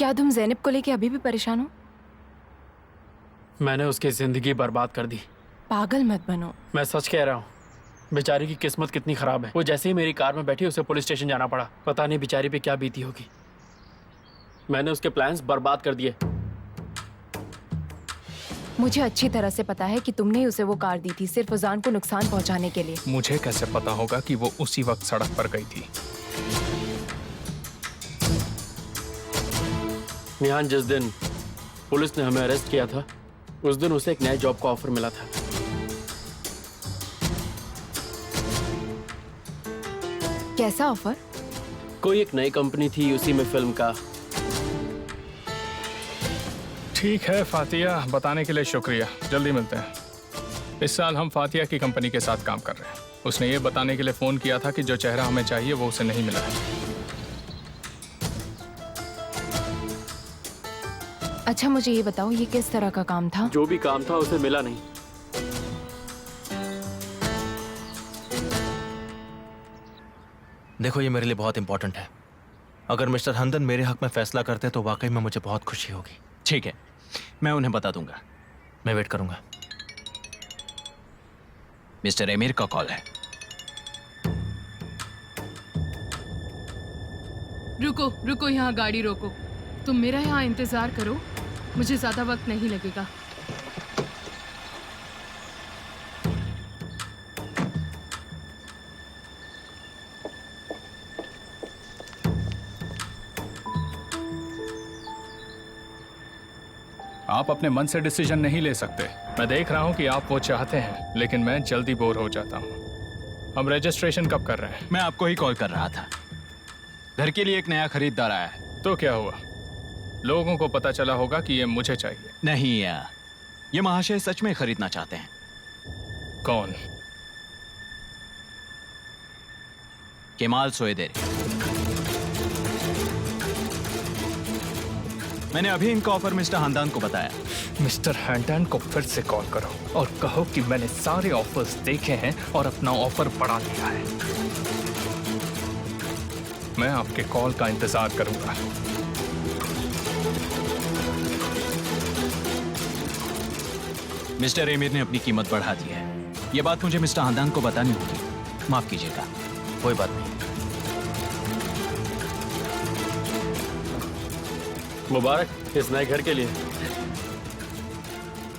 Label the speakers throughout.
Speaker 1: क्या तुम ज़ैनब को लेके अभी भी परेशान हो?
Speaker 2: मैंने उसकी जिंदगी बर्बाद कर दी।
Speaker 1: पागल मत बनो।
Speaker 2: मैं सच कह रहा हूँ, बेचारी की किस्मत कितनी खराब है। वो जैसे ही मेरी कार में बैठी उसे पुलिस स्टेशन जाना पड़ा। पता नहीं बेचारी पे क्या बीती होगी। मैंने उसके प्लान्स बर्बाद कर दिए।
Speaker 1: मुझे अच्छी तरह से पता है कि तुमने ही उसे वो कार दी थी सिर्फ उजान को नुकसान पहुंचाने के लिए।
Speaker 3: मुझे कैसे पता होगा कि वो उसी वक्त सड़क पर गई थी?
Speaker 2: निहान, जिस दिन पुलिस ने हमें अरेस्ट किया था उस दिन उसे एक नए जॉब का ऑफर मिला था।
Speaker 1: कैसा ऑफर?
Speaker 2: कोई एक नई कंपनी थी, उसी में फिल्म का।
Speaker 3: ठीक है फातिया, बताने के लिए शुक्रिया। जल्दी मिलते हैं। इस साल हम फातिया की कंपनी के साथ काम कर रहे हैं। उसने ये बताने के लिए फोन किया था कि जो चेहरा हमें चाहिए वो उसे नहीं मिला है।
Speaker 1: अच्छा मुझे ये बताओ, ये किस तरह का काम था?
Speaker 2: जो भी काम था उसे मिला नहीं।
Speaker 4: देखो, ये मेरे लिए बहुत इंपॉर्टेंट है। अगर मिस्टर हंदन मेरे हक में फैसला करते तो वाकई में मुझे बहुत खुशी होगी।
Speaker 5: ठीक है, मैं उन्हें बता दूंगा।
Speaker 4: मैं वेट करूंगा।
Speaker 5: मिस्टर एमिर का कॉल है।
Speaker 6: रुको रुको, यहाँ गाड़ी रोको। तुम मेरा यहाँ इंतजार करो, मुझे ज्यादा वक्त नहीं लगेगा।
Speaker 3: आप अपने मन से डिसीजन नहीं ले सकते। मैं देख रहा हूँ कि आप वो चाहते हैं, लेकिन मैं जल्दी बोर हो जाता हूँ। हम रजिस्ट्रेशन कब कर रहे हैं?
Speaker 5: मैं आपको ही कॉल कर रहा था। घर के लिए एक नया खरीदार आया है।
Speaker 3: तो क्या हुआ? लोगों को पता चला होगा कि ये मुझे चाहिए।
Speaker 5: नहीं यार, ये महाशय सच में खरीदना चाहते हैं।
Speaker 3: कौन?
Speaker 5: केमाल सोएदेरी। मैंने अभी इनका ऑफर मिस्टर हंदान को बताया।
Speaker 3: मिस्टर हैंडन को फिर से कॉल करो और कहो कि मैंने सारे ऑफर्स देखे हैं और अपना ऑफर बढ़ा दिया है। मैं आपके कॉल का इंतजार करूंगा।
Speaker 5: मिस्टर एमिर ने अपनी कीमत बढ़ा दी है। ये बात मुझे मिस्टर हंदान को बतानी होगी। माफ कीजिएगा।
Speaker 4: कोई बात नहीं।
Speaker 2: मुबारक इस नए घर के लिए।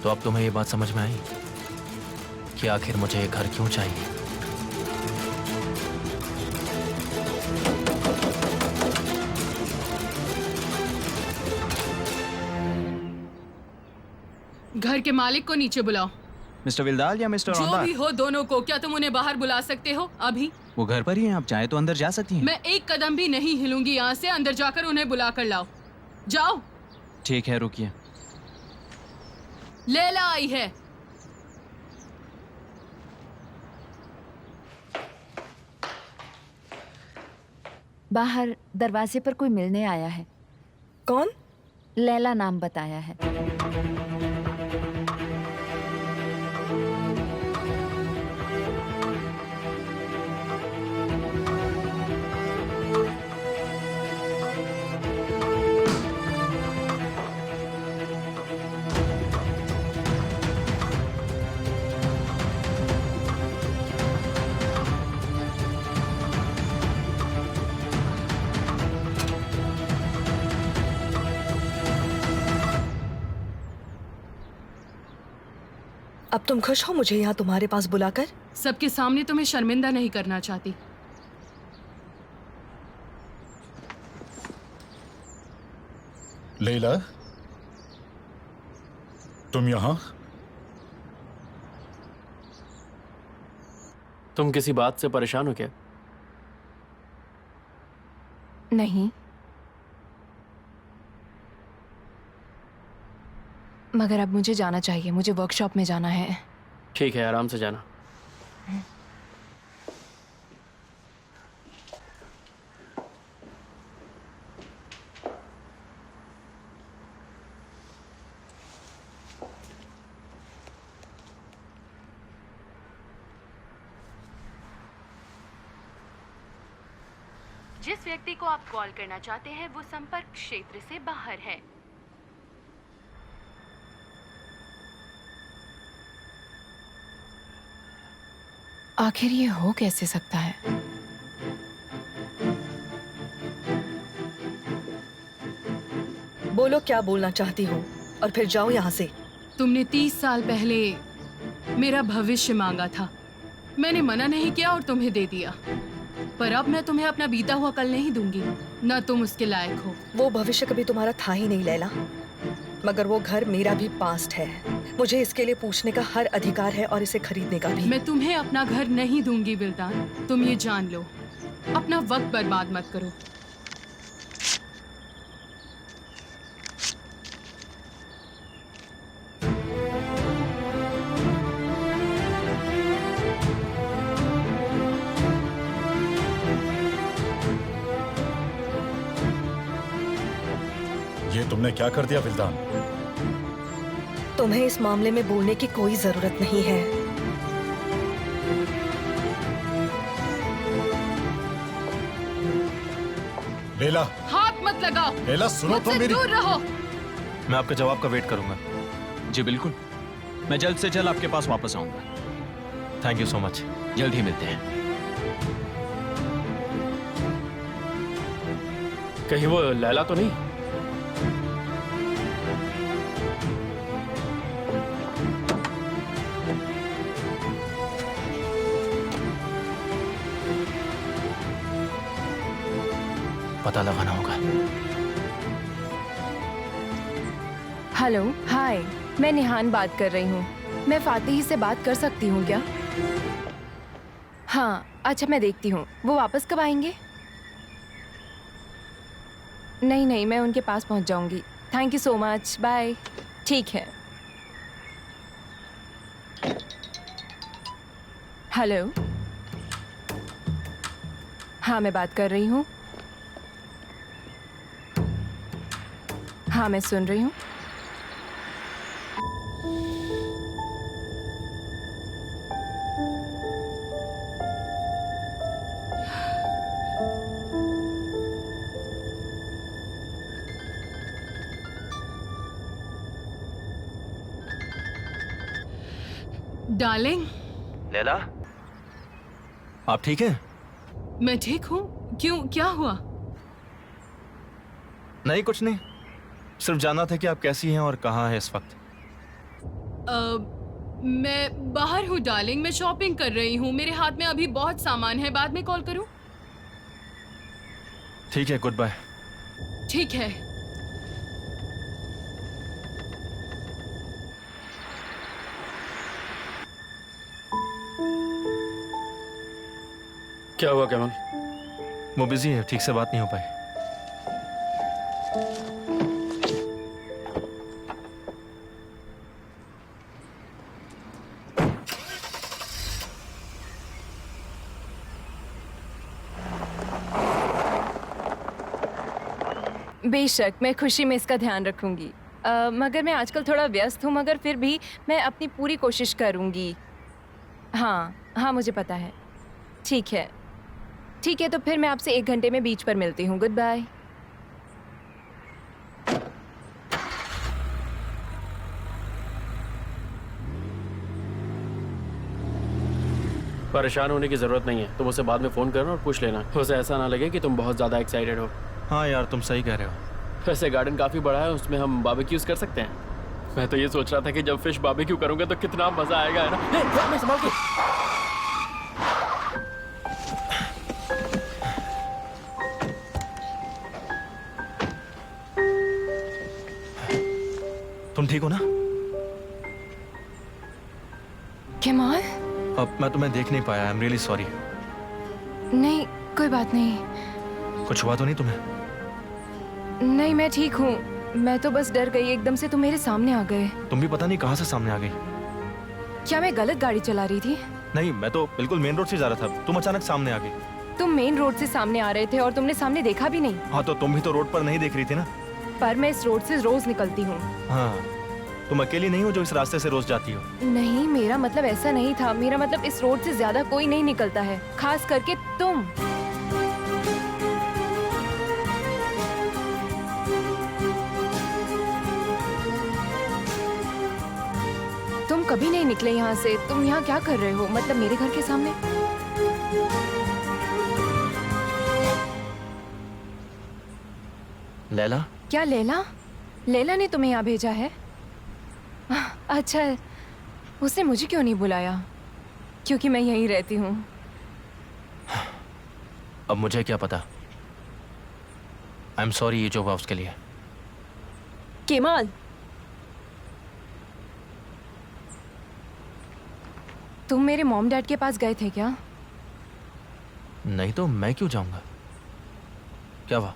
Speaker 4: तो अब तुम्हें ये बात समझ में आई कि आखिर मुझे ये घर क्यों चाहिए?
Speaker 6: घर के मालिक को नीचे बुलाओ।
Speaker 5: मिस्टर विल्दाल या मिस्टर
Speaker 6: जो
Speaker 5: औंदार?
Speaker 6: भी हो दोनों को। क्या तुम उन्हें बाहर बुला सकते हो अभी?
Speaker 5: वो घर पर ही हैं, आप चाहे तो अंदर जा सकती हैं।
Speaker 6: मैं एक कदम भी नहीं हिलूंगी यहाँ से। अंदर जाकर उन्हें बुला कर लाओ। जाओ।
Speaker 5: ठीक है, रुकिए।
Speaker 6: लैला आई है।
Speaker 7: बाहर दरवाजे पर कोई मिलने आया है।
Speaker 1: कौन?
Speaker 7: लैला नाम बताया है।
Speaker 8: अब तुम खुश हो मुझे यहाँ तुम्हारे पास बुलाकर?
Speaker 6: सबके सामने तुम्हें शर्मिंदा नहीं करना चाहती।
Speaker 9: लैला, तुम यहाँ?
Speaker 2: तुम किसी बात से परेशान हो क्या?
Speaker 1: नहीं, मगर अब मुझे जाना चाहिए। मुझे वर्कशॉप में जाना है।
Speaker 2: ठीक है, आराम से जाना।
Speaker 6: जिस व्यक्ति को आप कॉल करना चाहते हैं वो संपर्क क्षेत्र से बाहर है।
Speaker 1: आखिर ये हो कैसे सकता है?
Speaker 8: बोलो क्या बोलना चाहती हो और फिर जाओ यहाँ से।
Speaker 6: तुमने 30 साल पहले मेरा भविष्य मांगा था। मैंने मना नहीं किया और तुम्हें दे दिया, पर अब मैं तुम्हें अपना बीता हुआ कल नहीं दूंगी। ना तुम उसके लायक हो।
Speaker 8: वो भविष्य कभी तुम्हारा था ही नहीं लैला, मगर वो घर मेरा भी पास्ट है। मुझे इसके लिए पूछने का हर अधिकार है और इसे खरीदने का भी।
Speaker 6: मैं तुम्हें अपना घर नहीं दूंगी विल्तान, तुम ये जान लो। अपना वक्त बर्बाद मत करो।
Speaker 9: ये तुमने क्या कर दिया विल्तान?
Speaker 8: तुम्हें इस मामले में बोलने की कोई जरूरत नहीं है।
Speaker 9: लेला,
Speaker 6: हाथ मत लगाओ।
Speaker 9: लेला सुनो तो
Speaker 6: मुझसे
Speaker 9: मेरी।
Speaker 6: दूर रहो।
Speaker 4: मैं आपके जवाब का वेट करूंगा।
Speaker 5: जी बिल्कुल, मैं जल्द से जल्द आपके पास वापस आऊंगा।
Speaker 4: Thank you so much.
Speaker 5: जल्द ही मिलते हैं।
Speaker 2: कहीं वो लैला तो नहीं?
Speaker 4: पता लगाना होगा।
Speaker 1: हेलो, हाय, मैं निहान बात कर रही हूँ। मैं फातिही से बात कर सकती हूँ क्या? हाँ, अच्छा मैं देखती हूँ। वो वापस कब आएंगे? नहीं नहीं, मैं उनके पास पहुँच जाऊँगी। Thank you so much, bye. ठीक है। हेलो, हाँ मैं बात कर रही हूँ। हाँ मैं सुन रही हूँ।
Speaker 6: डार्लिंग,
Speaker 4: लैला, आप ठीक हैं?
Speaker 6: मैं ठीक हूँ। क्यों, क्या हुआ?
Speaker 4: नहीं, कुछ नहीं। सिर्फ जानना था कि आप कैसी हैं और कहाँ हैं इस वक्त।
Speaker 6: मैं बाहर हूँ डार्लिंग, मैं शॉपिंग कर रही हूँ। मेरे हाथ में अभी बहुत सामान है, बाद में कॉल करूँ?
Speaker 4: ठीक है, गुड बाय।
Speaker 6: ठीक है।
Speaker 2: क्या हुआ केवल?
Speaker 4: वो बिजी है, ठीक से बात नहीं हो पाई।
Speaker 1: बेशक, मैं खुशी में इसका ध्यान रखूंगी। मगर मैं आजकल थोड़ा व्यस्त हूँ, मगर फिर भी मैं अपनी पूरी कोशिश करूंगी। हाँ हाँ, मुझे पता है। ठीक है, ठीक है, तो फिर मैं आपसे 1 घंटे में बीच पर मिलती हूँ। Good bye.
Speaker 2: परेशान होने की जरूरत नहीं है। तुम उसे बाद में फोन करना और पूछ लेना। उसे ऐसा ना लगे कि तुम बहुत ज्यादा एक्साइटेड हो।
Speaker 4: हाँ यार, तुम सही कह रहे हो।
Speaker 2: वैसे गार्डन काफी बड़ा है, उसमें हम बारबेक्यूज कर सकते हैं। मैं तो ये सोच रहा था कि जब फिश बारबेक्यू करूंगा तो कितना मजा आएगा, है ना? मैं संभाल के।
Speaker 4: तुम ठीक हो ना?
Speaker 1: केमाल?
Speaker 4: अब मैं तुम्हें देख नहीं पाया। I am really sorry.
Speaker 1: नहीं, कोई बात नहीं।
Speaker 4: कुछ हुआ तो नहीं तुम्हें?
Speaker 1: नहीं, मैं ठीक हूँ। मैं तो बस डर गई, एकदम से तुम मेरे सामने आ गए।
Speaker 4: तुम भी पता नहीं कहाँ से सामने आ गई।
Speaker 1: क्या मैं गलत गाड़ी चला रही थी?
Speaker 4: नहीं, मैं तो बिल्कुल मेन रोड से जा रहा था। तुम अचानक सामने आ गई।
Speaker 1: तुम मेन रोड से सामने आ रहे थे और तुमने सामने देखा भी नहीं।
Speaker 4: हाँ, तो तुम भी तो रोड पर नहीं देख रही थी ना।
Speaker 1: पर मैं इस रोड से रोज निकलती हूँ।
Speaker 4: हाँ, तुम अकेली नहीं हो जो इस रास्ते से रोज जाती हो।
Speaker 1: नहीं, मेरा मतलब ऐसा नहीं था। मेरा मतलब इस रोड से ज्यादा कोई नहीं निकलता है, खास करके तुम। कभी नहीं निकले यहाँ से। तुम यहाँ क्या कर रहे हो, मतलब मेरे घर के सामने?
Speaker 4: लैला,
Speaker 1: क्या लैला? लैला ने तुम्हें यहाँ भेजा है? अच्छा, उसने मुझे क्यों नहीं बुलाया? क्योंकि मैं यहीं रहती हूँ।
Speaker 4: अब मुझे क्या पता। आई एम सॉरी ये जो हुआ उसके लिए।
Speaker 1: केमाल, तुम मेरे मॉम डैड के पास गए थे क्या?
Speaker 4: नहीं तो मैं क्यों जाऊंगा? क्या हुआ?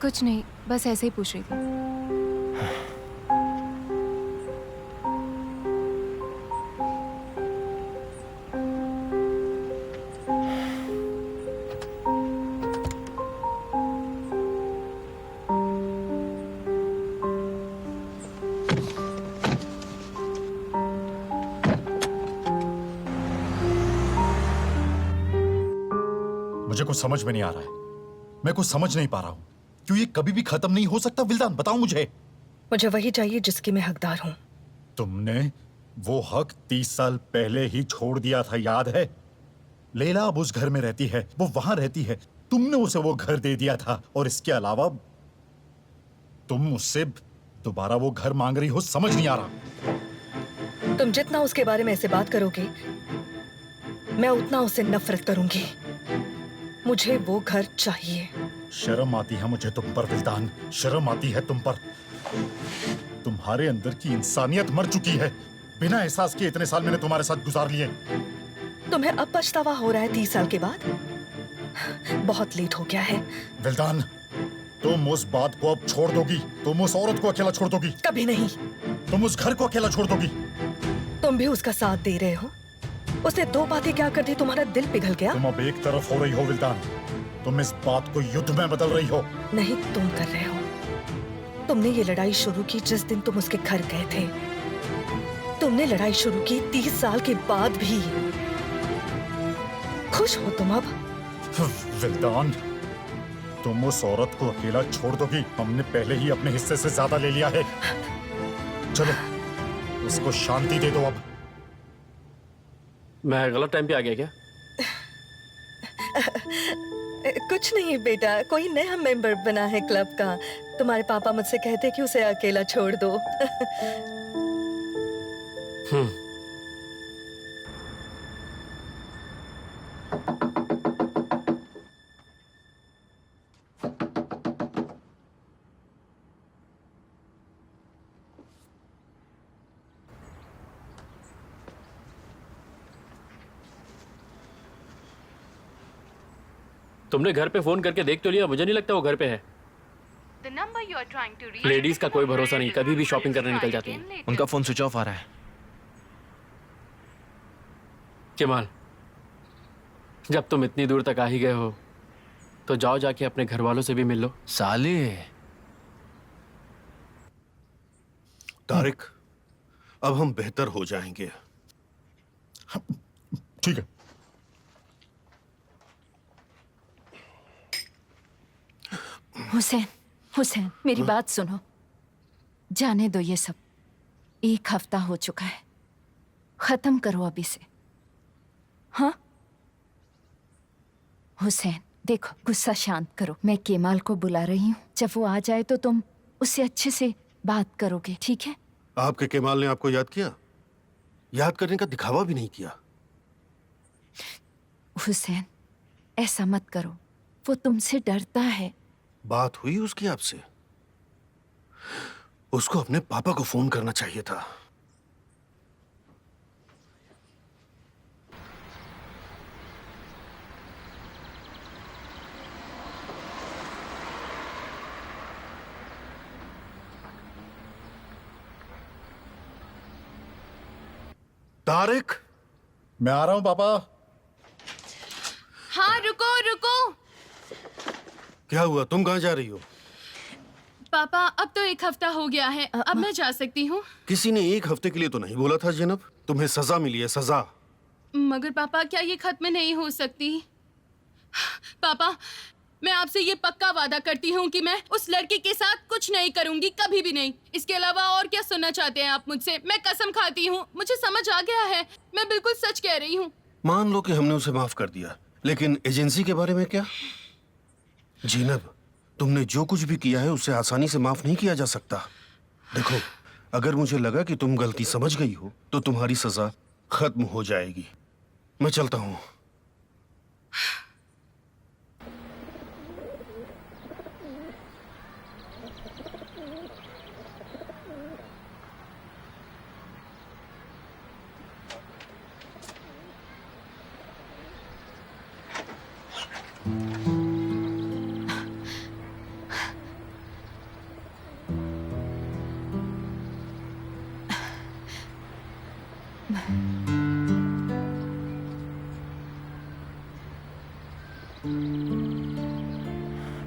Speaker 1: कुछ नहीं, बस ऐसे ही पूछ रही थी।
Speaker 9: मुझे कुछ समझ में नहीं आ रहा है। मैं कुछ समझ नहीं पा रहा हूँ। क्यों ये कभी भी खत्म नहीं हो सकता? विल्दान, बताओ मुझे।
Speaker 8: मुझे वही चाहिए जिसकी मैं हकदार हूँ।
Speaker 9: तुमने वो हक 30 साल पहले ही छोड़ दिया था, याद है? लैला अब उस घर में रहती है, वो वहां रहती है। तुमने उसे वो घर दे दिया था और इसके अलावा तुम उससे दोबारा वो घर मांग रही हो। समझ नहीं आ रहा।
Speaker 8: तुम जितना उसके बारे में ऐसे बात करोगे, मैं उतना उससे नफरत करूंगी। मुझे वो घर चाहिए।
Speaker 9: शर्म आती है मुझे तुम पर विल्दान, शर्म आती है तुम पर। तुम्हारे अंदर की इंसानियत मर चुकी है। बिना एहसास किए इतने साल मैंने तुम्हारे साथ गुजार लिए।
Speaker 8: तुम्हें अब पछतावा हो रहा है 30 साल के बाद? बहुत लेट हो गया है।
Speaker 9: विल्दान, तुम उस बात को अब छोड़ दोगी? तुम उस औरत को अकेला छोड़ दोगी?
Speaker 8: कभी नहीं।
Speaker 9: तुम उस घर को अकेला छोड़ दोगी?
Speaker 8: तुम भी उसका साथ दे रहे हो। उसने 2 बातें क्या कर दी, तुम्हारा दिल पिघल गया?
Speaker 9: तुम अब एक तरफ हो रही हो विल्दान। तुम इस बात को युद्ध में बदल रही हो।
Speaker 8: नहीं, तुम कर रहे हो। तुमने ये लड़ाई शुरू की जिस दिन तुम उसके घर गए थे। तुमने लड़ाई शुरू की 30 साल के बाद भी। खुश हो तुम अब?
Speaker 9: विल्दान, तुम उस औरत को अकेला छोड़ दोगी? हमने पहले ही अपने हिस्से से ज्यादा ले लिया है। चलो, उसको शांति दे दो अब।
Speaker 2: मैं गलत टाइम पे आ गया क्या?
Speaker 8: कुछ नहीं बेटा, कोई नया मेंबर बना है क्लब का। तुम्हारे पापा मुझसे कहते कि उसे अकेला छोड़ दो।
Speaker 2: तुमने घर पे फोन करके देख तो लिया? मुझे नहीं लगता वो घर पे है। लेडीज का कोई भरोसा नहीं, कभी भी शॉपिंग करने निकल जाती हैं।
Speaker 4: उनका फोन स्विच ऑफ आ रहा है।
Speaker 2: केमाल, जब तुम इतनी दूर तक आ ही गए हो तो जाओ जाके अपने घर वालों से भी मिल लो।
Speaker 4: साले,
Speaker 10: तारिक, अब हम बेहतर हो जाएंगे।
Speaker 9: ठीक है।
Speaker 7: हुसैन, हुसैन, मेरी बात सुनो। जाने दो ये सब। 1 हफ्ता हो चुका है, खत्म करो अभी से। हाँ हुसैन, देखो, गुस्सा शांत करो। मैं केमाल को बुला रही हूँ। जब वो आ जाए तो तुम उससे अच्छे से बात करोगे, ठीक है?
Speaker 10: आपके केमाल ने आपको याद किया? याद करने का दिखावा भी नहीं किया।
Speaker 7: हुसैन, ऐसा मत करो। वो तुमसे डरता है।
Speaker 10: बात हुई उसकी आपसे? उसको अपने पापा को फोन करना चाहिए था। तारिक,
Speaker 9: मैं आ रहा हूं पापा।
Speaker 6: हाँ, रुको रुको।
Speaker 10: क्या हुआ? तुम कहाँ जा रही हो?
Speaker 6: पापा, अब तो 1 हफ्ता हो गया है। अब मैं जा सकती हूँ?
Speaker 10: किसी ने 1 हफ्ते के लिए तो नहीं बोला था जैनब। तुम्हें सजा मिली है, सजा।
Speaker 6: मगर पापा, क्या ये खत्म नहीं हो सकती? पापा, मैं आपसे ये पक्का वादा करती हूँ कि मैं उस लड़की के साथ कुछ नहीं करूंगी, कभी भी नहीं। इसके अलावा और क्या सुनना चाहते हैं आप मुझसे? मैं कसम खाती हूँ, मुझे समझ आ गया है, मैं बिल्कुल सच कह रही हूँ।
Speaker 10: मान लो कि हमने उसे माफ कर दिया, लेकिन एजेंसी के बारे में क्या? जीनब, तुमने जो कुछ भी किया है उसे आसानी से माफ नहीं किया जा सकता। देखो, अगर मुझे लगा कि तुम गलती समझ गई हो तो तुम्हारी सजा खत्म हो जाएगी। मैं चलता हूँ।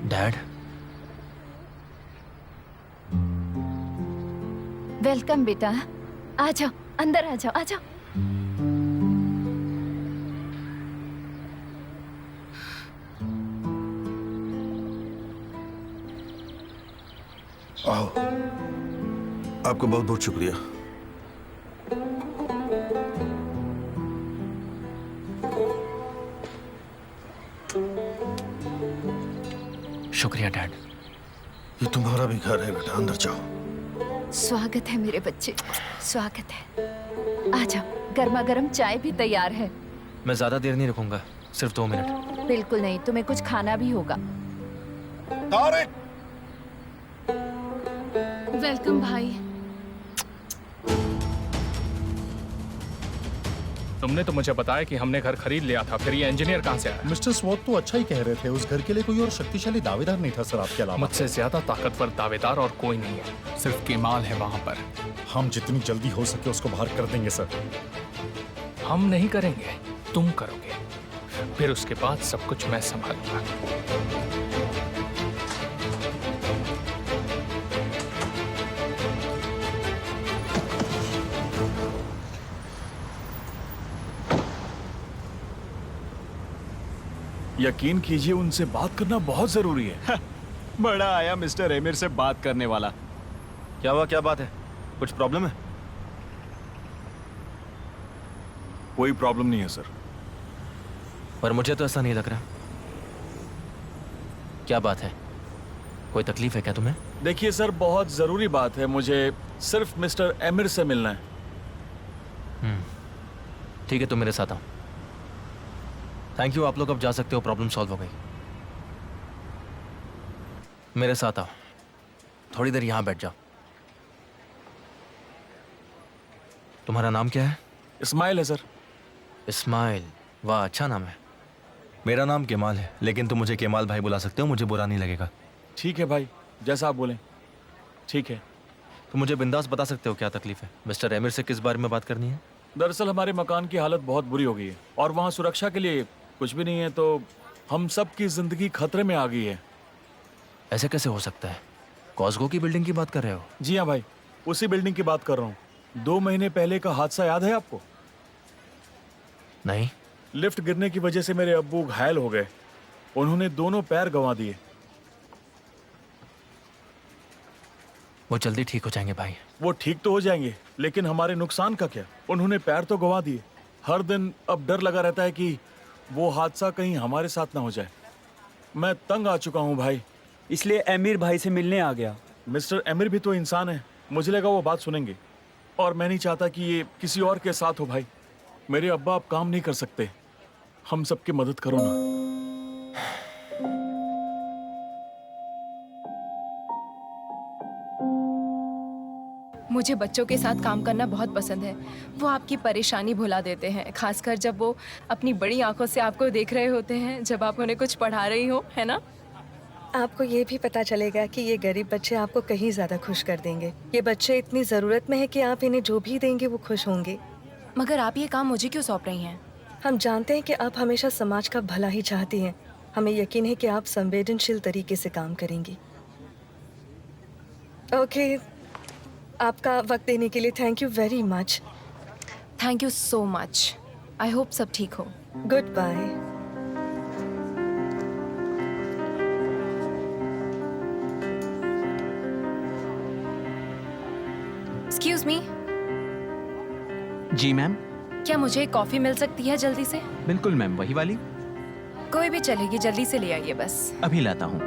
Speaker 4: डैड,
Speaker 7: वेलकम बेटा, आ जाओ, अंदर आ जाओ, आ जाओ।
Speaker 10: आओ, आपका बहुत बहुत शुक्रिया।
Speaker 4: शुक्रिया डैड।
Speaker 10: ये तुम्हारा भी घर है बेटा, अंदर जाओ।
Speaker 7: स्वागत है मेरे बच्चे, स्वागत है। आ जाओ, गर्मा गर्म चाय भी तैयार है।
Speaker 4: मैं ज्यादा देर नहीं रुकूंगा, सिर्फ 2 मिनट।
Speaker 7: बिल्कुल नहीं, तुम्हें कुछ खाना भी होगा।
Speaker 10: तारिक!
Speaker 6: वेलकम भाई।
Speaker 3: तुमने तो मुझे बताया कि हमने घर खरीद लिया था, फिर ये इंजीनियर कहाँ से आया?
Speaker 9: मिस्टर स्वॉट तो अच्छा ही कह रहे थे, उस घर के लिए कोई और शक्तिशाली दावेदार नहीं था सर आपके अलावा।
Speaker 3: मुझसे ज्यादा ताकतवर दावेदार और कोई नहीं है, सिर्फ केमाल है वहाँ पर।
Speaker 9: हम जितनी जल्दी हो सके उसको बाहर कर देंगे सर।
Speaker 3: हम नहीं करेंगे, तुम करोगे, फिर उसके बाद सब कुछ मैं संभालूंगा।
Speaker 5: यकीन कीजिए, उनसे बात करना बहुत जरूरी है। बड़ा आया मिस्टर एमिर से बात करने वाला।
Speaker 4: क्या हुआ, क्या बात है? कुछ प्रॉब्लम है?
Speaker 5: कोई प्रॉब्लम नहीं है सर।
Speaker 4: पर मुझे तो ऐसा नहीं लग रहा। क्या बात है? कोई तकलीफ है क्या तुम्हें?
Speaker 5: देखिए सर, बहुत जरूरी बात है, मुझे सिर्फ मिस्टर एमिर से मिलना है।
Speaker 4: ठीक है, तुम मेरे साथ आओ। थैंक यू, आप लोग अब जा सकते हो, प्रॉब्लम सॉल्व हो गई। मेरे साथ आओ, थोड़ी देर यहाँ बैठ जाओ। तुम्हारा नाम क्या है?
Speaker 5: इस्माइल है सर।
Speaker 4: इस्माइल, वाह अच्छा नाम है। मेरा नाम केमाल है, लेकिन तुम मुझे केमाल भाई बुला सकते हो, मुझे बुरा नहीं लगेगा।
Speaker 5: ठीक है भाई, जैसा आप बोलें। ठीक है।
Speaker 4: तुम मुझे बिंदास बता सकते हो क्या तकलीफ है? मिस्टर एमिर से किस बारे में बात करनी है?
Speaker 5: दरअसल हमारे मकान की हालत बहुत बुरी हो गई है और वहाँ सुरक्षा के लिए कुछ भी नहीं है, तो हम सब की जिंदगी खतरे में आ गई है।
Speaker 4: ऐसे कैसे हो सकता है? कॉस्को की बिल्डिंग की बात कर रहे हो?
Speaker 5: जी हाँ भाई, उसी बिल्डिंग की बात कर रहा हूँ। 2 महीने पहले का हादसा याद है आपको?
Speaker 4: नहीं।
Speaker 5: लिफ्ट गिरने की वजह से मेरे अब्बू घायल हो गए, उन्होंने दोनों पैर गंवा दिए।
Speaker 4: वो जल्दी ठीक हो जाएंगे भाई।
Speaker 5: वो ठीक तो हो जाएंगे, लेकिन हमारे नुकसान का क्या? उन्होंने पैर तो गंवा दिए। हर दिन अब डर लगा रहता है कि वो हादसा कहीं हमारे साथ ना हो जाए। मैं तंग आ चुका हूँ भाई,
Speaker 11: इसलिए एमिर भाई से मिलने आ गया।
Speaker 5: मिस्टर एमिर भी तो इंसान है, मुझे लगा वो बात सुनेंगे, और मैं नहीं चाहता कि ये किसी और के साथ हो। भाई, मेरे अब्बा अब काम नहीं कर सकते, हम सबकी मदद करो ना।
Speaker 1: मुझे बच्चों के साथ काम करना बहुत पसंद है। वो आपकी परेशानी भुला देते हैं, खासकर जब वो अपनी बड़ी आंखों से आपको देख रहे होते हैं जब आप उन्हें कुछ पढ़ा रही हो, है ना?
Speaker 8: आपको ये भी पता चलेगा कि ये गरीब बच्चे आपको कहीं ज्यादा खुश कर देंगे। ये बच्चे इतनी जरूरत में है कि आप इन्हें जो भी देंगे वो खुश होंगे।
Speaker 1: मगर आप ये काम मुझे क्यों सौंप रही हैं?
Speaker 8: हम जानते हैं कि आप हमेशा समाज का भला ही चाहती हैं। हमें यकीन है कि आप संवेदनशील तरीके से काम करेंगी। ओके, आपका वक्त देने के लिए thank you very much.
Speaker 1: Thank you so much. I hope सब ठीक हो।
Speaker 8: Good bye.
Speaker 1: एक्सक्यूज मी,
Speaker 12: जी मैम।
Speaker 1: क्या मुझे एक कॉफी मिल सकती है जल्दी से?
Speaker 12: बिल्कुल मैम, वही वाली।
Speaker 1: कोई भी चलेगी, जल्दी से ले आइए बस।
Speaker 12: अभी लाता हूँ।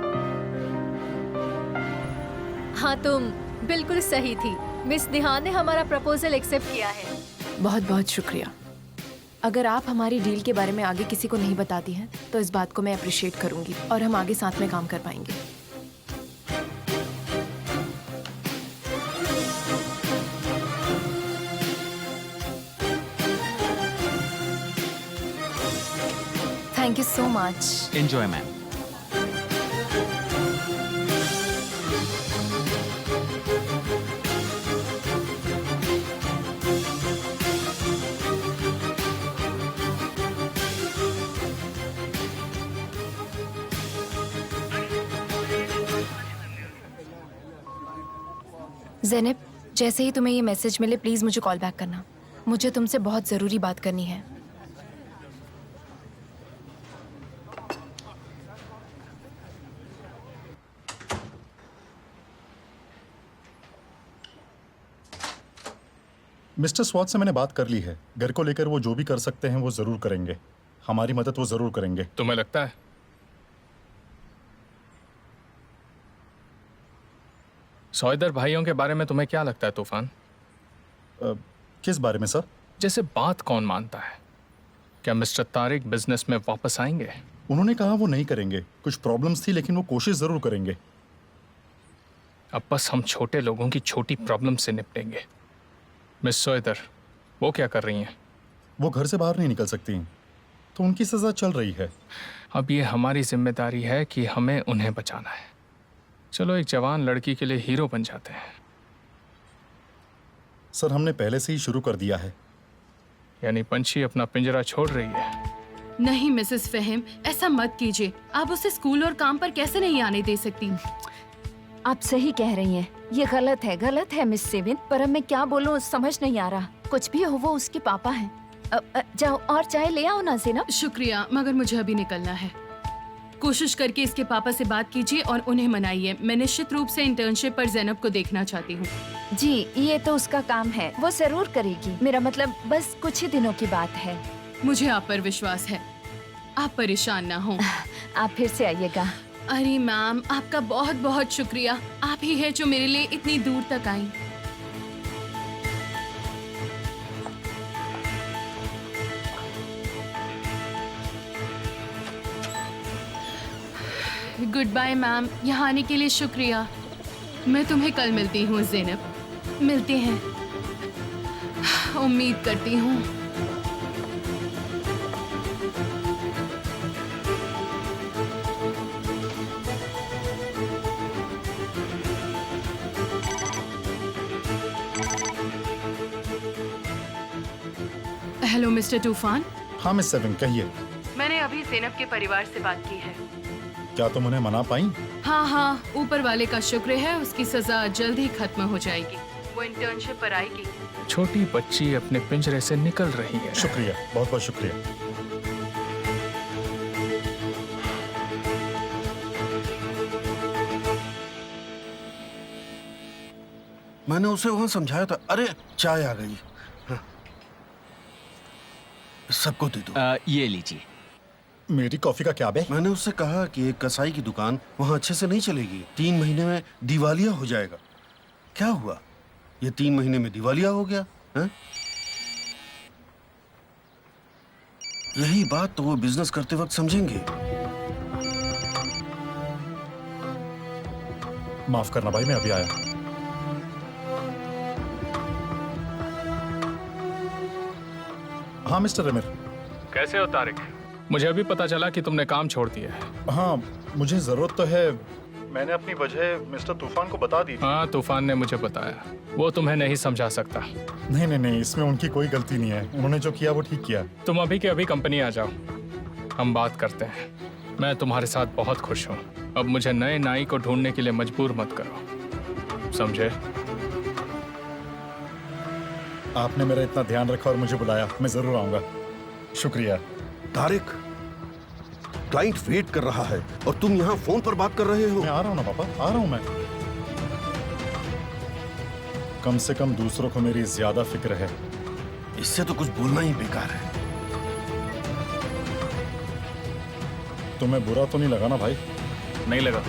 Speaker 13: हाँ, तुम बिल्कुल सही थी। मिस निहा ने हमारा प्रपोजल एक्सेप्ट किया है।
Speaker 1: बहुत बहुत शुक्रिया। अगर आप हमारी डील के बारे में आगे किसी को नहीं बताती हैं तो इस बात को मैं अप्रिशिएट करूंगी और हम आगे साथ में काम कर पाएंगे। Thank you so much.
Speaker 12: Enjoy ma'am.
Speaker 1: Zainab, जैसे ही तुम्हें ये मैसेज मिले प्लीज़ मुझे कॉल बैक करना। मुझे तुमसे बहुत ज़रूरी बात करनी है।
Speaker 9: मिस्टर स्वाट से मैंने बात कर ली है। घर को लेकर वो जो भी कर सकते हैं वो जरूर करेंगे। हमारी मदद वो जरूर करेंगे।
Speaker 3: तुम्हें लगता है? सौदर भाइयों के बारे में तुम्हें क्या लगता है तूफान?
Speaker 9: किस बारे में सर?
Speaker 3: जैसे बात कौन मानता है? क्या मिस्टर तारिक बिजनेस में वापस आएंगे?
Speaker 9: उन्होंने कहा वो नहीं करेंगे। कुछ प्रॉब्लम्स थी लेकिन वो कोशिश जरूर करेंगे।
Speaker 3: अब बस हम छोटे लोगों की छोटी प्रॉब्लम से निपटेंगे। मिस सौदर, वो क्या कर रही हैं?
Speaker 9: वो घर से बाहर नहीं निकल सकती, तो उनकी सजा चल रही है।
Speaker 3: अब ये हमारी जिम्मेदारी है कि हमें उन्हें बचाना है। चलो एक जवान लड़की के लिए हीरो बन जाते हैं।
Speaker 9: सर, हमने पहले से ही शुरू कर दिया है।
Speaker 3: यानी पंछी अपना पिंजरा छोड़ रही है?
Speaker 6: नहीं मिसेस फहीम, ऐसा मत कीजिए। आप उसे स्कूल और काम पर कैसे नहीं आने दे सकती?
Speaker 7: आप सही कह रही हैं। ये गलत है मिस सेविन, पर अब मैं क्या बोलूं समझ नहीं आ रहा। कुछ भी हो वो उसके पापा हैं। जाओ और चाय ले आओ ना ज़ैनब।
Speaker 6: शुक्रिया, मगर मुझे अभी निकलना है। कोशिश करके इसके पापा से बात कीजिए और उन्हें मनाइए। मैं निश्चित रूप से इंटर्नशिप पर ज़ैनब को देखना चाहती हूँ।
Speaker 7: जी, ये तो उसका काम है, वो जरूर करेगी। मेरा मतलब बस कुछ ही दिनों की बात है।
Speaker 6: मुझे आप पर विश्वास है, आप परेशान ना हो।
Speaker 7: आप फिर से आइएगा।
Speaker 6: अरे मैम, आपका बहुत बहुत शुक्रिया। आप ही है जो मेरे लिए इतनी दूर तक आई। गुड बाय मैम, यहाँ आने के लिए शुक्रिया। मैं तुम्हें कल मिलती हूँ ज़ैनब। मिलते हैं, उम्मीद करती हूँ। हेलो मिस्टर तूफान।
Speaker 9: हाँ मिस सेविन, कहिए।
Speaker 6: मैंने अभी ज़ैनब के परिवार से बात की है।
Speaker 9: क्या तुम उन्हें मना पाई?
Speaker 6: हाँ, ऊपर वाले का शुक्र है, उसकी सजा जल्द ही खत्म हो जाएगी। वो इंटर्नशिप पर आएगी।
Speaker 3: छोटी बच्ची अपने पिंजरे से निकल रही है।
Speaker 9: शुक्रिया, बहुत बहुत शुक्रिया।
Speaker 10: मैंने उसे वहां समझाया था। अरे चाय आ गई। हाँ। सबको दे दो।
Speaker 12: ये लीजिए।
Speaker 9: मेरी कॉफी का क्या बे?
Speaker 10: मैंने उससे कहा कि एक कसाई की दुकान वहां अच्छे से नहीं चलेगी। 3 महीने में दिवालिया हो जाएगा। क्या हुआ? ये 3 महीने में दिवालिया हो गया है? यही बात तो वो बिजनेस करते वक्त समझेंगे।
Speaker 9: माफ करना भाई, मैं अभी आया। हाँ मिस्टर अमीर।
Speaker 3: कैसे हो तारिक? मुझे अभी पता चला कि तुमने काम छोड़ दिया है।
Speaker 9: हाँ, मुझे जरूरत तो है। मैंने अपनी वजह मिस्टर तूफान को बता दी।
Speaker 3: हाँ, तूफान ने मुझे बताया। वो तुम्हें नहीं समझा सकता।
Speaker 9: नहीं, इसमें उनकी कोई गलती नहीं है। उन्होंने जो किया वो ठीक किया।
Speaker 3: तुम अभी के अभी कंपनी आ जाओ, हम बात करते हैं। मैं तुम्हारे साथ बहुत खुश हूँ। अब मुझे नए नाई को ढूंढने के लिए मजबूर मत करो, समझे?
Speaker 9: आपने मेरा इतना ध्यान रखा और मुझे बुलाया, मैं जरूर आऊंगा। शुक्रिया।
Speaker 10: तारिक, क्लाइंट वेट कर रहा है और तुम यहाँ फोन पर बात कर रहे हो।
Speaker 9: मैं आ रहा हूँ ना पापा, आ रहा हूँ मैं। कम से कम दूसरों को मेरी ज्यादा फिक्र है।
Speaker 10: इससे तो कुछ बोलना ही बेकार है।
Speaker 9: तुम्हें बुरा तो नहीं लगा ना भाई?
Speaker 3: नहीं लगा।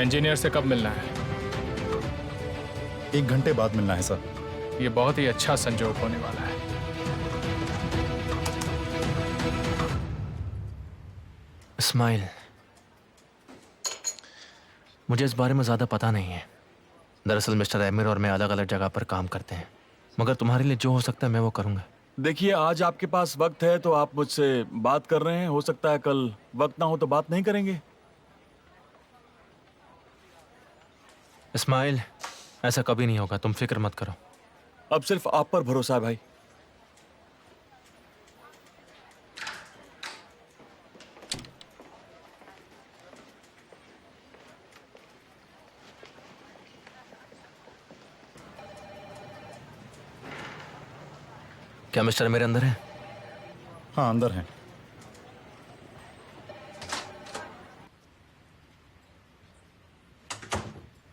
Speaker 3: इंजीनियर से कब मिलना है?
Speaker 9: 1 घंटे बाद मिलना है सर।
Speaker 3: ये बहुत ही अच्छा संजोग होने वाला है।
Speaker 4: इस्माइल, मुझे इस बारे में ज़्यादा पता नहीं है। दरअसल मिस्टर आमिर और मैं अलग अलग जगह पर काम करते हैं, मगर तुम्हारे लिए जो हो सकता है मैं वो करूँगा।
Speaker 5: देखिए, आज आपके पास वक्त है तो आप मुझसे बात कर रहे हैं। हो सकता है कल वक्त ना हो तो बात नहीं करेंगे।
Speaker 4: इस्माइल, ऐसा कभी नहीं होगा, तुम फिक्र मत करो।
Speaker 5: अब सिर्फ आप पर भरोसा है भाई।
Speaker 4: क्या मिस्टर मेरे अंदर है?
Speaker 9: हाँ, अंदर है।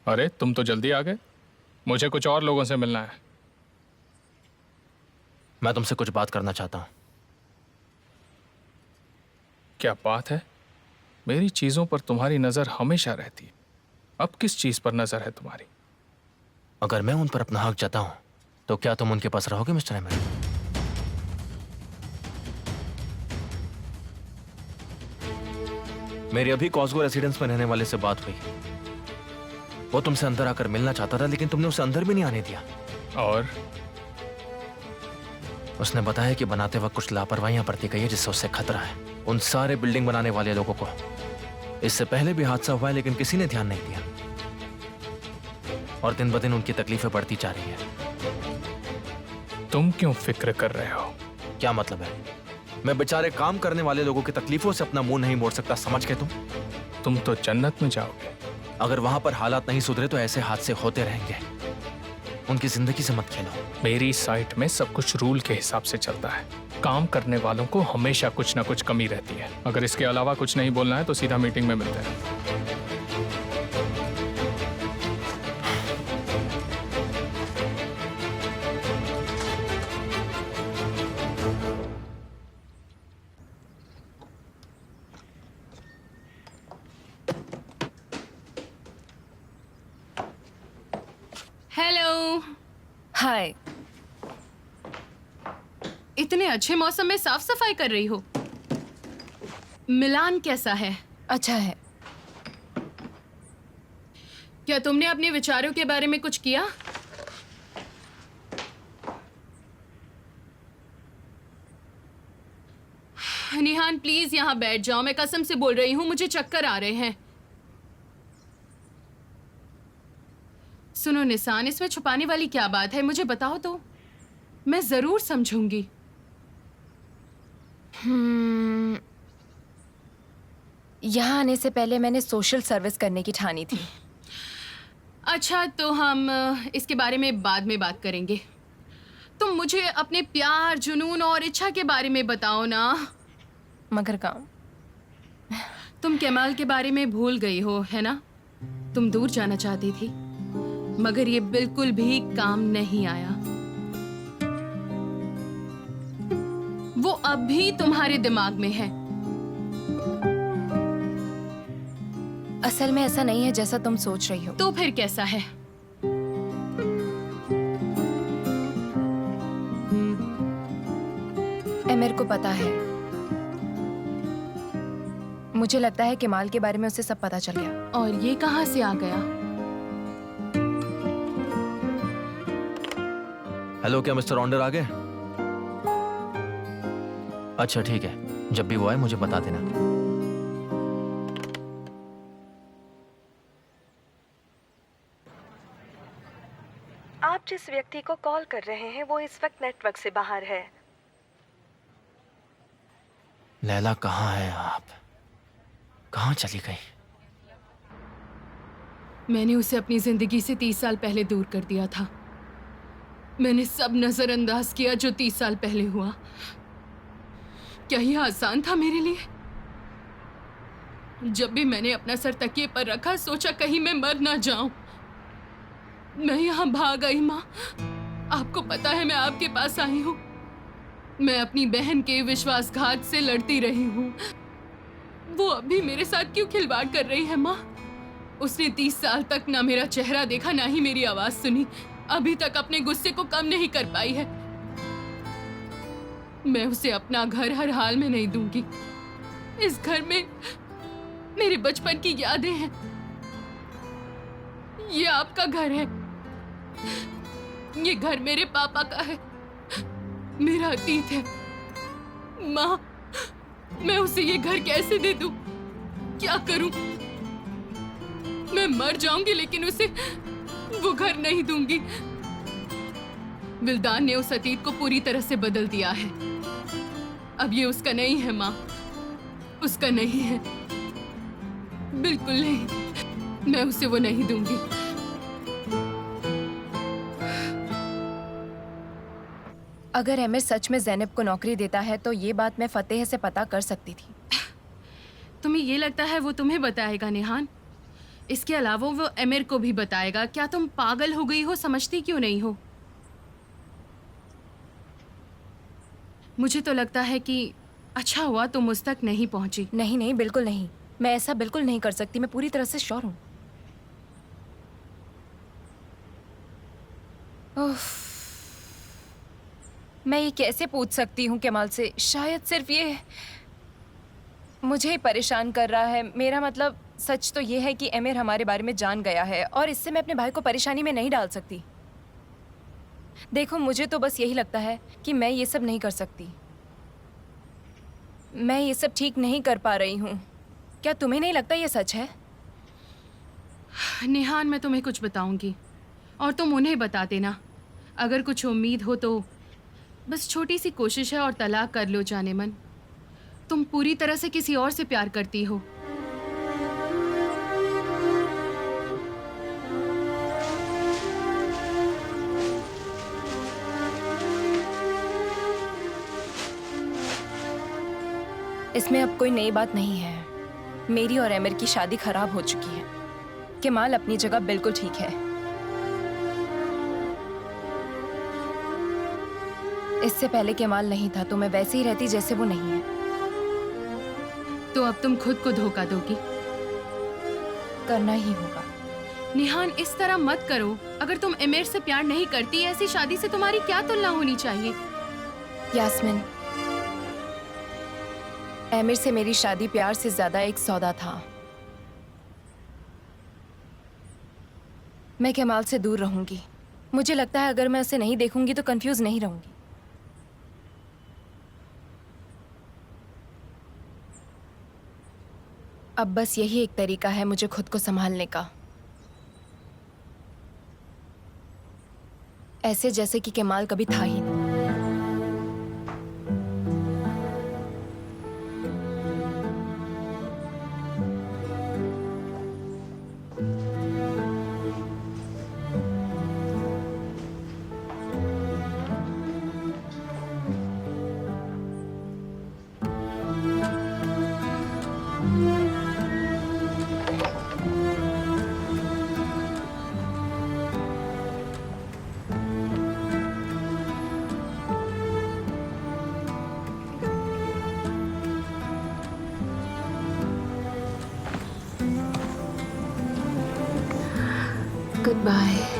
Speaker 3: अरे तुम तो जल्दी आ गए। मुझे कुछ और लोगों से मिलना है।
Speaker 4: मैं तुमसे कुछ बात करना चाहता हूँ।
Speaker 3: क्या बात है? मेरी चीजों पर तुम्हारी नजर हमेशा रहती है। अब किस चीज पर नजर है तुम्हारी?
Speaker 4: अगर मैं उन पर अपना हक जताऊं तो क्या तुम उनके पास रहोगे मिस्टर आमिर? मेरी अभी कॉस्गो रेसिडेंस में रहने वाले से बात हुई। वो तुमसे अंदर आकर मिलना चाहता था, लेकिन तुमने उसे अंदर भी नहीं आने दिया।
Speaker 3: और
Speaker 4: उसने बताया कि बनाते वक्त कुछ लापरवाहियां बरती गई है जिससे उससे खतरा है। उन सारे बिल्डिंग बनाने वाले लोगों को इससे पहले भी हादसा हुआ है, लेकिन किसी ने ध्यान नहीं दिया और दिन ब दिन उनकी तकलीफें बढ़ती जा रही है।
Speaker 3: तुम क्यों फिक्र कर रहे हो?
Speaker 4: क्या मतलब है? मैं बेचारे काम करने वाले लोगों की तकलीफों से अपना मुंह नहीं मोड़ सकता, समझ के
Speaker 3: तुम तो जन्नत में जाओगे।
Speaker 4: अगर वहां पर हालात नहीं सुधरे तो ऐसे हादसे होते रहेंगे। उनकी जिंदगी से मत खेलो।
Speaker 3: मेरी साइट में सब कुछ रूल के हिसाब से चलता है। काम करने वालों को हमेशा कुछ ना कुछ कमी रहती है। अगर इसके अलावा कुछ नहीं बोलना है तो सीधा मीटिंग में मिलते हैं।
Speaker 6: हेलो।
Speaker 1: हाय।
Speaker 6: इतने अच्छे मौसम में साफ सफाई कर रही हो। मिलान कैसा है?
Speaker 1: अच्छा है।
Speaker 6: क्या तुमने अपने विचारों के बारे में कुछ किया? निहान प्लीज यहाँ बैठ जाओ। मैं कसम से बोल रही हूँ, मुझे चक्कर आ रहे हैं। सुनो निसान, इसमें छुपाने वाली क्या बात है? मुझे बताओ तो मैं जरूर समझूंगी।
Speaker 1: यहाँ आने से पहले मैंने सोशल सर्विस करने की ठानी थी।
Speaker 6: अच्छा, तो हम इसके बारे में बाद में बात करेंगे। तुम मुझे अपने प्यार, जुनून और इच्छा के बारे में बताओ ना।
Speaker 1: मगर काम,
Speaker 6: तुम केमाल के बारे में भूल गई हो, है ना? तुम दूर जाना चाहती थी, मगर ये बिल्कुल भी काम नहीं आया। वो अब भी तुम्हारे दिमाग में है।
Speaker 1: असल में ऐसा नहीं है जैसा तुम सोच रही हो।
Speaker 6: तो फिर कैसा है?
Speaker 1: मेरे को पता है। मुझे लगता है केमाल के बारे में उसे सब पता चल गया।
Speaker 6: और ये कहां से आ गया?
Speaker 4: हेलो, क्या मिस्टर ऑन्डर आ गए? अच्छा ठीक है, जब भी वो आए मुझे बता देना।
Speaker 8: आप जिस व्यक्ति को कॉल कर रहे हैं वो इस वक्त नेटवर्क से बाहर है।
Speaker 4: लैला कहाँ है? आप कहाँ चली गई?
Speaker 6: मैंने उसे अपनी जिंदगी से 30 साल पहले दूर कर दिया था। मैंने सब नजरअंदाज किया जो 30 साल पहले हुआ। क्या यह आसान था मेरे लिए? जब भी मैंने अपना सर तकिए पर रखा सोचा कहीं मैं मर ना जाऊं। मैं यहाँ भाग आई माँ। आपको पता है मैं आपके पास आई हूँ। मैं अपनी बहन के विश्वासघात से लड़ती रही हूँ। वो अभी मेरे साथ क्यों खिलवाड़ कर रही है माँ? उसने 30 साल तक ना मेरा चेहरा देखा ना ही मेरी आवाज सुनी। अभी तक अपने गुस्से को कम नहीं कर पाई है। मैं उसे अपना घर हर हाल में नहीं दूंगी। इस घर में मेरे बचपन की यादें हैं। ये आपका घर है। ये घर मेरे पापा का है, मेरा अतीत है। माँ, मैं उसे ये घर कैसे दे दूं? क्या करूं? मैं मर जाऊंगी लेकिन उसे वो घर नहीं दूंगी। विल्दान ने उस अतीत को पूरी तरह से बदल दिया है। अब ये उसका नहीं है माँ, उसका नहीं है, बिल्कुल नहीं। मैं उसे वो नहीं दूंगी।
Speaker 1: अगर एमिर सच में ज़ैनब को नौकरी देता है तो ये बात मैं फतेह से पता कर सकती थी।
Speaker 6: तुम्हें ये लगता है वो तुम्हें बताएगा निहान? इसके अलावा वो एमिर को भी बताएगा। क्या तुम पागल हो गई हो? समझती क्यों नहीं हो? मुझे तो लगता है कि अच्छा हुआ तुम उस तक नहीं पहुंची।
Speaker 1: नहीं नहीं, बिल्कुल नहीं। मैं ऐसा बिल्कुल नहीं कर सकती। मैं पूरी तरह से श्योर हूँ। मैं ये कैसे पूछ सकती हूँ केमाल से? शायद सिर्फ ये मुझे ही परेशान कर रहा है। मेरा मतलब सच तो ये है कि एमिर हमारे बारे में जान गया है और इससे मैं अपने भाई को परेशानी में नहीं डाल सकती। देखो, मुझे तो बस यही लगता है कि मैं ये सब नहीं कर सकती। मैं ये सब ठीक नहीं कर पा रही हूँ। क्या तुम्हें नहीं लगता ये सच है?
Speaker 6: निहान, मैं तुम्हें कुछ बताऊंगी और तुम उन्हें बता देना। अगर कुछ उम्मीद हो तो बस छोटी सी कोशिश है और तलाक कर लो जाने मन। तुम पूरी तरह से किसी और से प्यार करती हो।
Speaker 1: इसमें अब कोई नई बात नहीं है। मेरी और एमिर की शादी खराब हो चुकी है। केमाल अपनी जगह बिल्कुल ठीक है। इससे पहले केमाल नहीं था तो मैं वैसे ही रहती जैसे वो नहीं है।
Speaker 6: तो अब तुम खुद को धोखा दोगी?
Speaker 1: करना ही होगा।
Speaker 6: निहान, इस तरह मत करो। अगर तुम एमिर से प्यार नहीं करती, ऐसी शादी से तुम्हारी क्या तुलना होनी चाहिए?
Speaker 1: यास्मिन, एमिर से मेरी शादी प्यार से ज्यादा एक सौदा था। मैं केमाल से दूर रहूंगी। मुझे लगता है अगर मैं उसे नहीं देखूंगी तो कंफ्यूज नहीं रहूंगी। अब बस यही एक तरीका है मुझे खुद को संभालने का। ऐसे जैसे कि केमाल कभी था ही नहीं।
Speaker 7: Goodbye.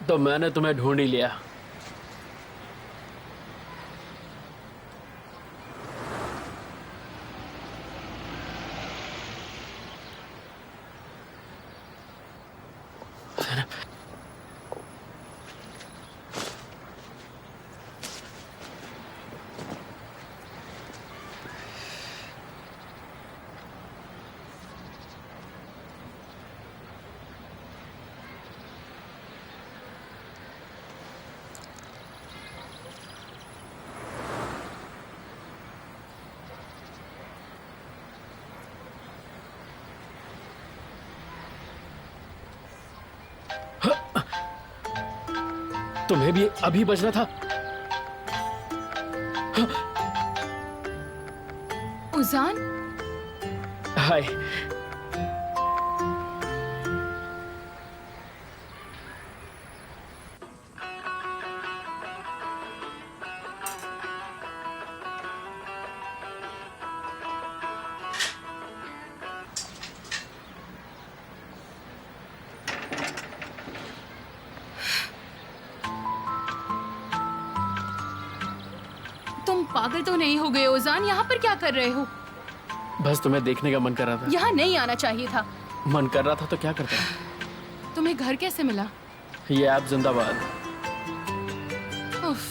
Speaker 2: तो मैंने तुम्हें ढूंढ ही लिया। तुम्हें भी अभी बजना था।
Speaker 6: उजान,
Speaker 2: हाय।
Speaker 6: तुम पागल तो नहीं हो गए उजान? यहाँ पर क्या कर रहे हो?
Speaker 2: बस तुम्हें देखने का मन कर रहा था।
Speaker 6: यहाँ नहीं आना चाहिए था।
Speaker 2: मन कर रहा था तो क्या करता?
Speaker 6: तुम्हें घर कैसे मिला?
Speaker 2: ये ऐप जिंदाबाद।
Speaker 6: उफ,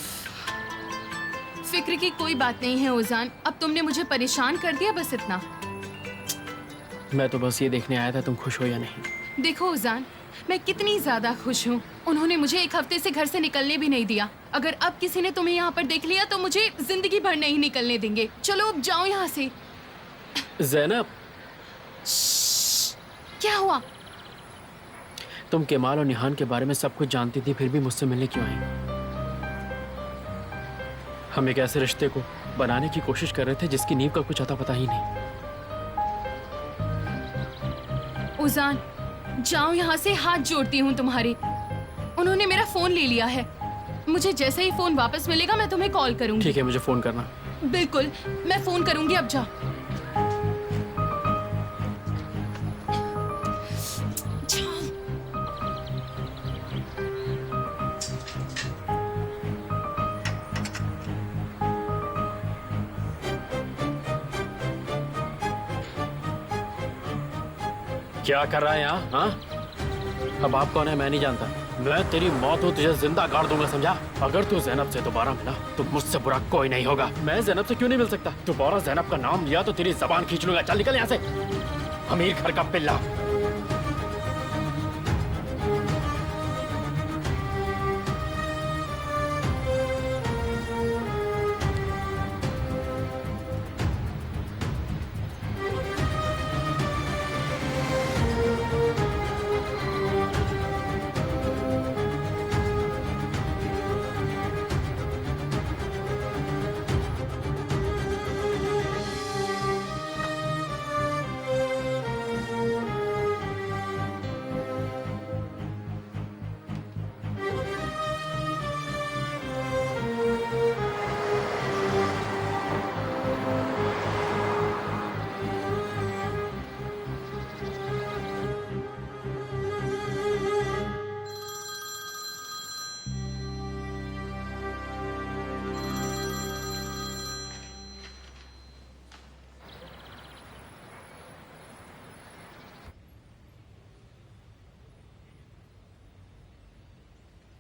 Speaker 6: फिक्र की कोई बात नहीं है उजान। अब तुमने मुझे परेशान कर दिया, बस इतना।
Speaker 2: मैं तो बस ये देखने आया था तुम खुश हो या नहीं।
Speaker 6: देखो उजान, मैं कितनी ज्यादा खुश हूँ। उन्होंने मुझे एक हफ्ते से घर से निकलने भी नहीं दिया। अगर अब किसी ने तुम्हें यहाँ पर देख लिया तो मुझे जिंदगी भर नहीं निकलने देंगे। चलो अब जाओ यहाँ से।
Speaker 2: ज़ैनब,
Speaker 6: क्या हुआ?
Speaker 2: तुम केमाल और निहान के बारे में सब कुछ जानती थी, फिर भी मुझसे मिलने क्यों आई? हम एक ऐसे रिश्ते को बनाने की कोशिश कर रहे थे जिसकी नींव का कुछ अता पता ही नहीं।
Speaker 6: उजान, जाओ यहाँ से, हाथ जोड़ती हूँ तुम्हारे। उन्होंने मेरा फोन ले लिया है। मुझे जैसे ही फोन वापस मिलेगा मैं तुम्हें कॉल करूंगी।
Speaker 2: ठीक है, मुझे फोन करना।
Speaker 6: बिल्कुल, मैं फोन करूंगी। अब जा।
Speaker 2: क्या कर रहा है यहाँ? हाँ, अब आप कौन है मैं नहीं जानता। मैं तेरी मौत हो तुझे जिंदा गाड़ दूंगा, समझा? अगर तू ज़ैनब से दोबारा मिला तो मुझसे बुरा कोई नहीं होगा। मैं ज़ैनब से क्यों नहीं मिल सकता? दोबारा ज़ैनब का नाम लिया तो तेरी जबान खींच लूंगा। चल निकल यहाँ से, अमीर घर का पिल्ला।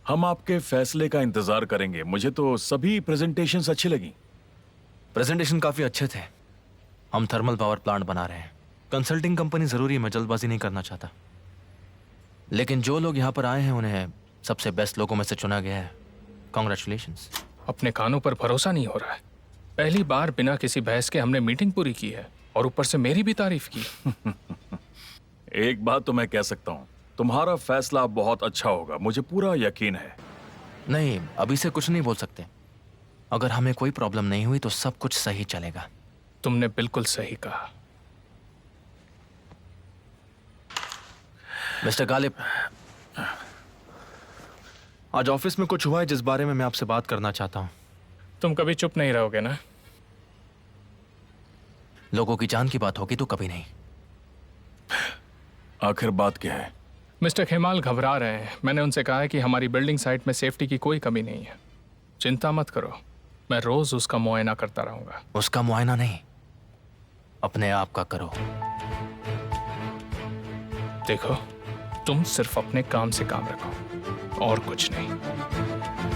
Speaker 5: हम आपके फैसले का इंतजार करेंगे। मुझे तो सभी प्रेजेंटेशंस अच्छी लगी।
Speaker 4: प्रेजेंटेशन काफी अच्छे थे। हम थर्मल पावर प्लांट बना रहे हैं। कंसल्टिंग कंपनी जरूरी है, मैं जल्दबाजी नहीं करना चाहता। लेकिन जो लोग यहाँ पर आए हैं उन्हें सबसे बेस्ट लोगों में से चुना गया है। कांग्रेचुलेशंस।
Speaker 3: अपने कानों पर भरोसा नहीं हो रहा है। पहली बार बिना किसी बहस के हमने मीटिंग पूरी की है और ऊपर से मेरी भी तारीफ की।
Speaker 5: एक बात तो मैं कह सकता हूँ, तुम्हारा फैसला बहुत अच्छा होगा, मुझे पूरा यकीन है।
Speaker 4: नहीं, अभी से कुछ नहीं बोल सकते। अगर हमें कोई प्रॉब्लम नहीं हुई तो सब कुछ सही चलेगा।
Speaker 3: तुमने बिल्कुल सही कहा।
Speaker 4: मिस्टर गालिब, आज ऑफिस में कुछ हुआ है जिस बारे में मैं आपसे बात करना चाहता हूँ।
Speaker 3: तुम कभी चुप नहीं रहोगे ना?
Speaker 4: लोगों की जान की बात होगी तो कभी नहीं।
Speaker 5: आखिर बात क्या है?
Speaker 3: मिस्टर खेमाल घबरा रहे हैं। मैंने उनसे कहा है कि हमारी बिल्डिंग साइट में सेफ्टी की कोई कमी नहीं है। चिंता मत करो, मैं रोज उसका मुआयना करता रहूंगा।
Speaker 4: उसका मुआयना नहीं, अपने आप का करो।
Speaker 3: देखो, तुम सिर्फ अपने काम से काम रखो और कुछ नहीं।